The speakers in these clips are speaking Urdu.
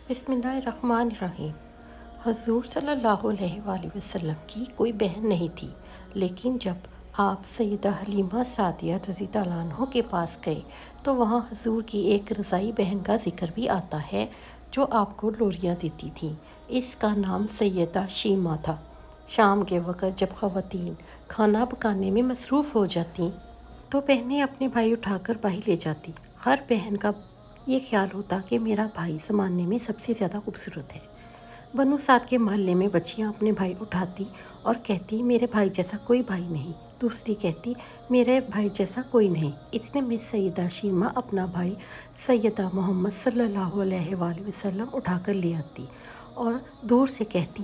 بسم اللہ الرحمن الرحیم۔ حضور صلی اللہ علیہ وآلہ وسلم کی کوئی بہن نہیں تھی، لیکن جب آپ سیدہ حلیمہ سعدیہ رضی اللہ عنہ کے پاس گئے تو وہاں حضور کی ایک رضائی بہن کا ذکر بھی آتا ہے جو آپ کو لوریاں دیتی تھی۔ اس کا نام سیدہ شیمہ تھا۔ شام کے وقت جب خواتین کھانا پکانے میں مصروف ہو جاتی تو بہنیں اپنے بھائی اٹھا کر باہر لے جاتی۔ ہر بہن کا یہ خیال ہوتا کہ میرا بھائی زمانے میں سب سے زیادہ خوبصورت ہے۔ بنو سعد کے محلے میں بچیاں اپنے بھائی اٹھاتی اور کہتی میرے بھائی جیسا کوئی بھائی نہیں، دوسری کہتی میرے بھائی جیسا کوئی نہیں۔ اتنے میں سیدہ شیمہ اپنا بھائی سیدہ محمد صلی اللہ علیہ وآلہ وسلم اٹھا کر لے آتی اور دور سے کہتی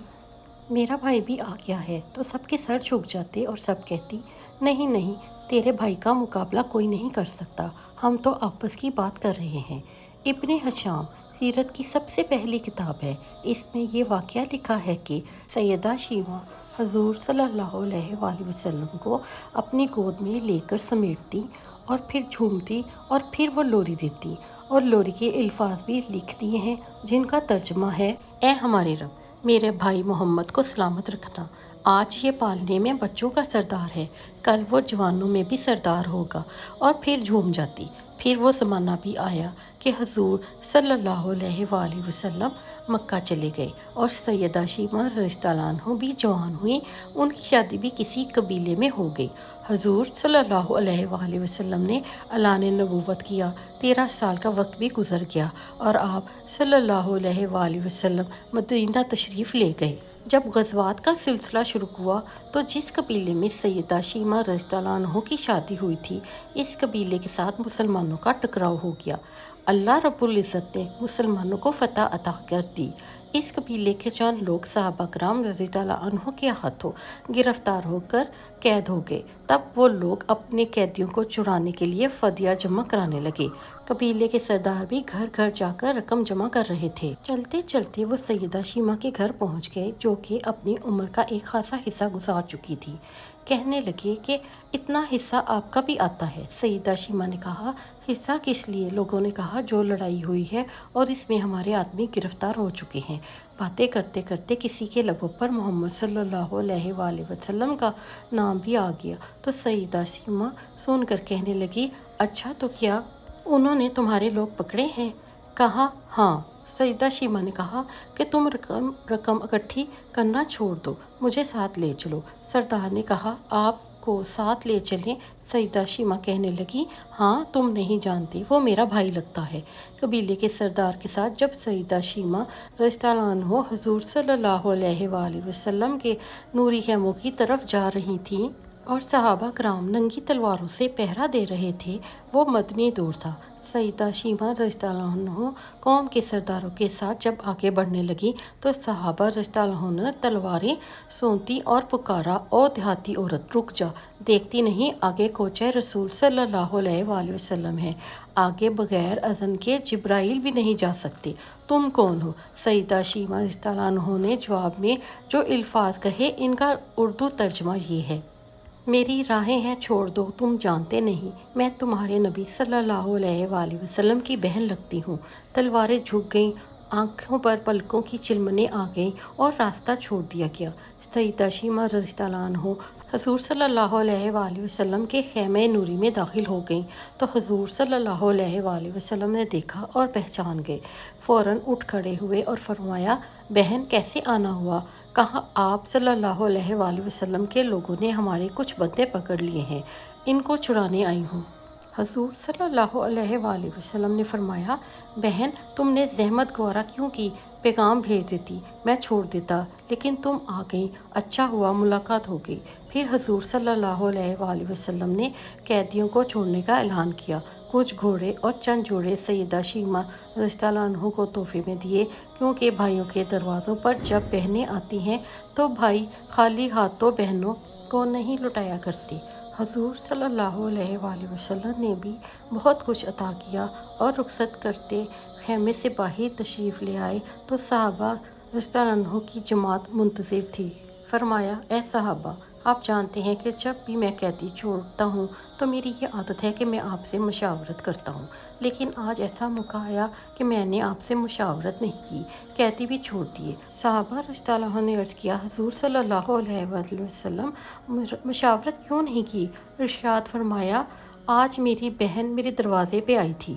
میرا بھائی بھی آ گیا ہے، تو سب کے سر جھک جاتے اور سب کہتی نہیں نہیں، تیرے بھائی کا مقابلہ کوئی نہیں کر سکتا، ہم تو آپس کی بات کر رہے ہیں۔ ابن ہشام سیرت کی سب سے پہلی کتاب ہے۔ اس میں یہ واقعہ لکھا ہے کہ سیدہ شیمہ حضور صلی اللہ علیہ وآلہ وسلم کو اپنی گود میں لے کر سمیٹتی اور پھر جھومتی اور پھر وہ لوری دیتی اور لوری کے الفاظ بھی لکھتی ہیں جن کا ترجمہ ہے اے ہمارے رب، میرے بھائی محمد کو سلامت رکھنا۔ آج یہ پالنے میں بچوں کا سردار ہے، کل وہ جوانوں میں بھی سردار ہوگا، اور پھر جھوم جاتی۔ پھر وہ زمانہ بھی آیا کہ حضور صلی اللہ علیہ وآلہ وسلم مکہ چلے گئے اور سیدہ شیمہ رضی اللہ عنہ بھی جوان ہوئیں، ان کی شادی بھی کسی قبیلے میں ہو گئی۔ حضور صلی اللہ علیہ وآلہ وسلم نے اعلان نبوت کیا، 13 سال کا وقت بھی گزر گیا اور آپ صلی اللہ علیہ وآلہ وسلم مدینہ تشریف لے گئے۔ جب غزوات کا سلسلہ شروع ہوا تو جس قبیلے میں سیدہ شیمہ رضی اللہ عنہ کی شادی ہوئی تھی، اس قبیلے کے ساتھ مسلمانوں کا ٹکراؤ ہو گیا۔ اللہ رب العزت نے مسلمانوں کو فتح عطا کر دی۔ اس قبیلے کے چند لوگ صحابہ کرام رضی اللہ عنہ کے ہاتھوں گرفتار ہو کر قید ہو گئے۔ تب وہ لوگ اپنے قیدیوں کو چھڑانے کے لیے فدیہ جمع کرانے لگے۔ قبیلے کے سردار بھی گھر گھر جا کر رقم جمع کر رہے تھے۔ چلتے چلتے وہ سیدہ شیمہ کے گھر پہنچ گئے جو کہ اپنی عمر کا ایک خاصا حصہ گزار چکی تھی۔ کہنے لگے کہ اتنا حصہ آپ کا بھی آتا ہے۔ سیدہ شیمہ نے کہا حصہ کس لیے؟ لوگوں نے کہا جو لڑائی ہوئی ہے اور اس میں ہمارے آدمی گرفتار ہو چکے ہیں۔ باتیں کرتے کرتے کسی کے لبوں پر محمد صلی اللہ علیہ وآلہ وسلم کا نام بھی آ گیا تو سیدہ شیمہ سن کر کہنے لگی اچھا، تو کیا انہوں نے تمہارے لوگ پکڑے ہیں؟ کہا ہاں۔ سیدہ شیمہ نے کہا کہ تم رقم اکٹھی کرنا چھوڑ دو، مجھے ساتھ لے چلو۔ سردار نے کہا آپ کو ساتھ لے چلیں؟ سیدہ شیمہ کہنے لگی ہاں، تم نہیں جانتی، وہ میرا بھائی لگتا ہے۔ قبیلے کے سردار کے ساتھ جب سیدہ شیمہ رضی اللہ عنہ حضور صلی اللہ علیہ وآلہ وسلم کے نوری خیموں کی طرف جا رہی تھیں اور صحابہ کرام ننگی تلواروں سے پہرا دے رہے تھے، وہ مدنی دور تھا۔ سیدہ شیمہ رضی اللہ عنہ قوم کے سرداروں کے ساتھ جب آگے بڑھنے لگی تو صحابہ رضی اللہ عنہ نے تلواریں سونتی اور پکارا او دیہاتی عورت، رک جا، دیکھتی نہیں آگے کوچہ رسول صلی اللہ علیہ وآلہ وسلم ہے، آگے بغیر اذن کے جبرائیل بھی نہیں جا سکتے، تم کون ہو؟ سیدہ شیمہ رضی اللہ عنہ نے جواب میں جو الفاظ کہے ان کا اردو ترجمہ یہ ہے میری راہیں ہیں چھوڑ دو، تم جانتے نہیں میں تمہارے نبی صلی اللہ علیہ وآلہ وسلم کی بہن لگتی ہوں۔ تلواریں جھک گئیں، آنکھوں پر پلکوں کی چلمنیں آ گئیں اور راستہ چھوڑ دیا گیا۔ سیدہ شیمہ رضی اللہ عنہ حضور صلی اللہ علیہ وآلہ وسلم کے خیمہ نوری میں داخل ہو گئیں تو حضور صلی اللہ علیہ وآلہ وسلم نے دیکھا اور پہچان گئے۔ فوراً اٹھ کھڑے ہوئے اور فرمایا بہن کیسے آنا ہوا؟ کہا آپ صلی اللہ علیہ وآلہ وسلم کے لوگوں نے ہمارے کچھ بندے پکڑ لیے ہیں، ان کو چھڑانے آئی ہوں۔ حضور صلی اللہ علیہ وآلہ وسلم نے فرمایا بہن تم نے زحمت گوارا کیوں کی؟ پیغام بھیج دیتی، میں چھوڑ دیتا، لیکن تم آ گئیں، اچھا ہوا ملاقات ہو گئی۔ پھر حضور صلی اللہ علیہ وآلہ وسلم نے قیدیوں کو چھوڑنے کا اعلان کیا۔ کچھ گھوڑے اور چند جوڑے سیدہ شیمہ رضی اللہ عنہ کو تحفے میں دیے، کیونکہ بھائیوں کے دروازوں پر جب بہنیں آتی ہیں تو بھائی خالی ہاتھوں بہنوں کو نہیں لوٹایا کرتے۔ حضور صلی اللہ علیہ وآلہ وسلم نے بھی بہت کچھ عطا کیا اور رخصت کرتے خیمے سے باہر تشریف لے آئے تو صحابہ رضی اللہ عنہ کی جماعت منتظر تھی۔ فرمایا اے صحابہ، آپ جانتے ہیں کہ جب بھی میں قیدی چھوڑتا ہوں تو میری یہ عادت ہے کہ میں آپ سے مشاورت کرتا ہوں، لیکن آج ایسا موقع آیا کہ میں نے آپ سے مشاورت نہیں کی، قیدی بھی چھوڑ دیے۔ صحابہ رضی اللہ عنہ نے عرض کیا، حضور صلی اللہ علیہ وآلہ وسلم مشاورت کیوں نہیں کی؟ ارشاد فرمایا، آج میری بہن میرے دروازے پہ آئی تھی